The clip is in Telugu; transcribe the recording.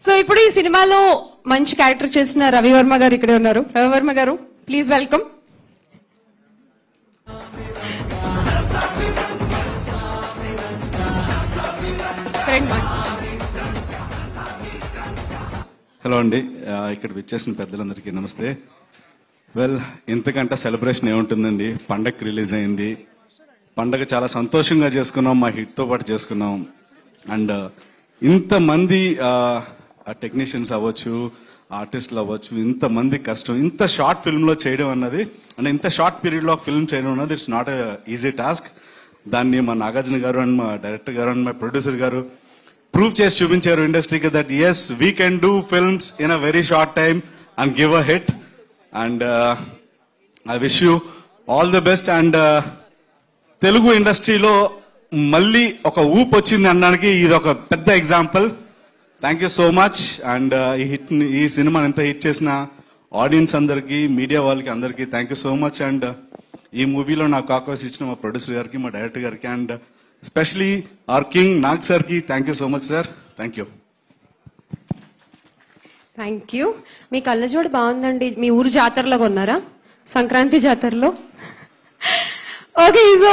సో ఇప్పుడు ఈ సినిమాలో మంచి క్యారెక్టర్ చేసిన రవివర్మ గారు ఇక్కడే ఉన్నారు. రవివర్మ గారు, ప్లీజ్ వెల్కమ్. హలో అండి, ఇక్కడ విచ్చేసిన పెద్దలందరికీ నమస్తే. వెల్, ఇంతకంటే సెలబ్రేషన్ ఏముంటుందండి? పండగ రిలీజ్ అయింది, పండగ చాలా సంతోషంగా చేసుకున్నాం, మా హిట్తో పాటు చేసుకున్నాం. అండ్ ఇంతమంది టెక్నీషియన్స్ అవ్వచ్చు, ఆర్టిస్టులు అవ్వచ్చు, ఇంతమంది కష్టం ఇంత షార్ట్ ఫిల్మ్లో చేయడం అన్నది, అంటే ఇంత షార్ట్ పీరియడ్లో ఫిల్మ్ చేయడం అన్నది it's not a easy task. దాన్ని మా నాగార్జున గారు అండ్ మా డైరెక్టర్ గారు అండ్ మా ప్రొడ్యూసర్ గారు ప్రూవ్ చేసి చూపించారు ఇండస్ట్రీకి that yes we can do films in a very short time and give a hit. And I wish you all the best. And Telugu ఇండస్ట్రీలో మళ్ళీ ఒక ఊపు వచ్చింది అనడానికి ఇది ఒక పెద్ద example. Thank you so much. And ఈ సినిమాని ఎంత హిట్ చేసిన ఆడియన్స్ అందరికీ, మీడియా వాళ్ళకి అందరికీ thank you so much. And ఈ మూవీలో నాకు అవకాశం ఇచ్చిన మా ప్రొడ్యూసర్ గారికి, మా డైరెక్టర్ గారికి, and especially our king Nag సార్కి thank you so much sir. Thank you. Thank you. మీ కళ్ళజోడు బాగుందండి. మీ ఊరు జాతరలో కొన్నారా? సంక్రాంతి జాతరలో? Okay, so